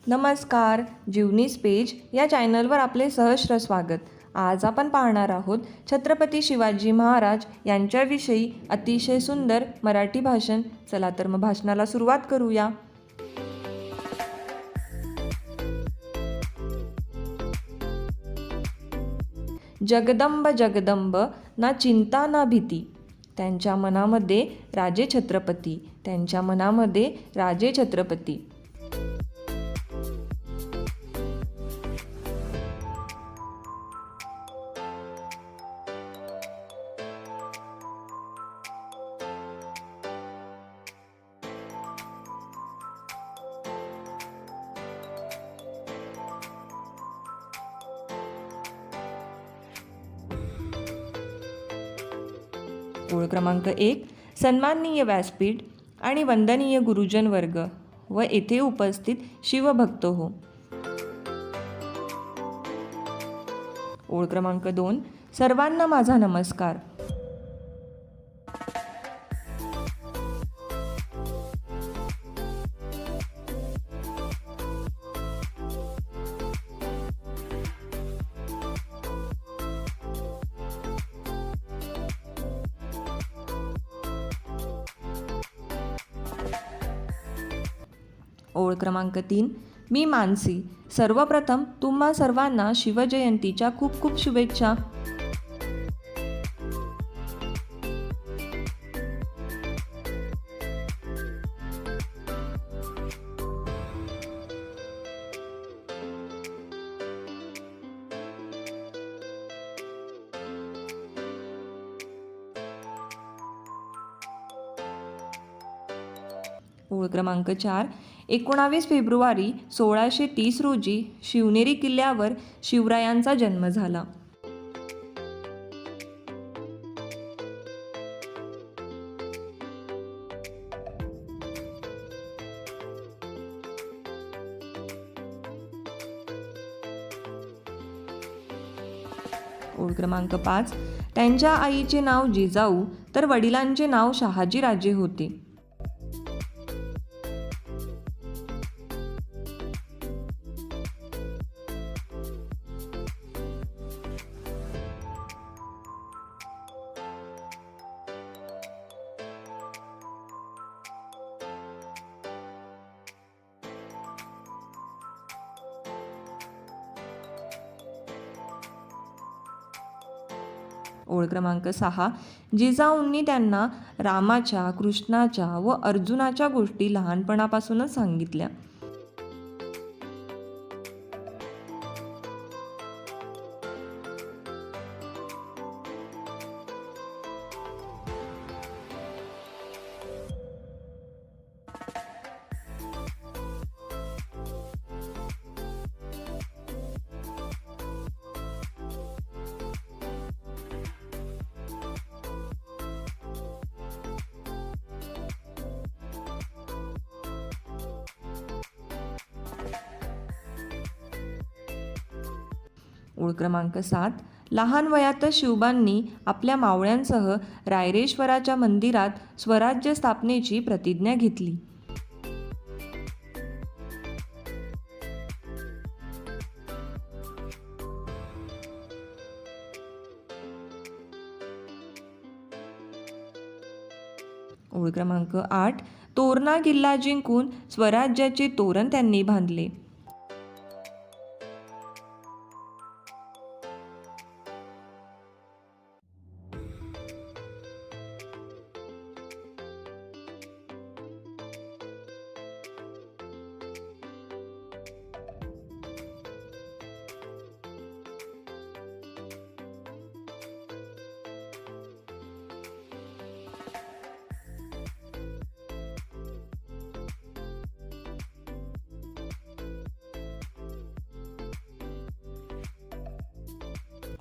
नमस्कार, जीवनीज पेज या चॅनलवर आपले सहर्ष स्वागत. आज आपण पाहणार आहोत छत्रपती शिवाजी महाराज यांच्याविषयी अतिशय सुंदर मराठी भाषण. चला तर मग भाषणाला सुरुवात करूया. जगदंब जगदंब ना चिंता ना भीती. त्यांच्या मनामध्ये राजे छत्रपती, त्यांच्या मनामध्ये राजे छत्रपती. ओळ क्रमांक 1. सन्माननीय व्यासपीठ आणि वंदनीय गुरुजन वर्ग व येथे उपस्थित शिवभक्त हो. ओळ क्रमांक 2. सर्वांना माझा नमस्कार. ओळ क्रमांक 3. मी मानसी. सर्वप्रथम तुम्हा सर्वांना शिवजयंतीच्या खूप खूप शुभेच्छा. ओळ क्रमांक 4. 19 फेब्रुवारी 1630 रोजी शिवनेरी किल्ल्यावर शिवरायांचा जन्म झाला. ओळ क्रमांक 5. त्यांच्या आईचे नाव जिजाऊ तर वडिलांचे नाव शहाजीराजे होते. ओळ क्रमांक 6. जिजाऊंनी त्यांना रामाच्या, कृष्णाच्या व अर्जुनाच्या गोष्टी लहानपणापासूनच सांगितल्या. ओळ क्रमांक 7. लहान वयातच शिवबांनी आपल्या मावळ्यांसह रायरेश्वराच्या मंदिरात स्वराज्य स्थापनेची प्रतिज्ञा घेतली. ओळ क्रमांक 8. तोरणा किल्ला जिंकून स्वराज्याचे तोरण त्यांनी बांधले.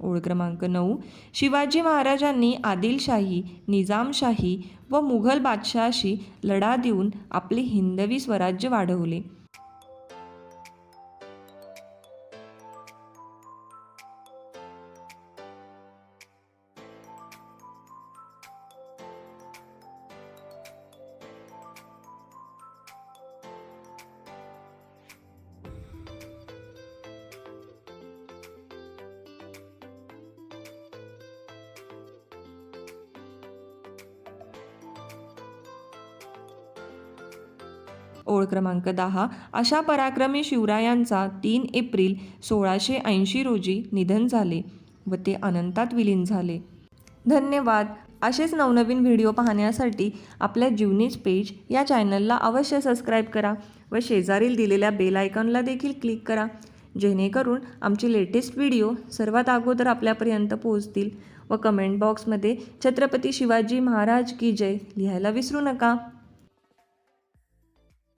ओळ क्रमांक 9. शिवाजी महाराजांनी आदिलशाही, निजामशाही व मुघल बादशहाशी लढा देऊन आपले हिंदवी स्वराज्य वाढवले. ओळ क्रमांक 10. अशा पराक्रमी शिवरायांचा 3 एप्रिल 1680 रोजी निधन झाले व ते अनंतात विलीन झाले. धन्यवाद. असेच नवनवीन व्हिडिओ पाहण्यासाठी आपल्या जीवनीज पेज या चॅनलला अवश्य सबस्क्राईब करा व शेजारील दिलेल्या बेल आयकॉनला देखील क्लिक करा, जेणेकरून आमचे लेटेस्ट व्हिडिओ सर्वात अगोदर आपल्यापर्यंत पोहोचतील. व कमेंट बॉक्समध्ये छत्रपती शिवाजी महाराज की जय लिहायला विसरू नका.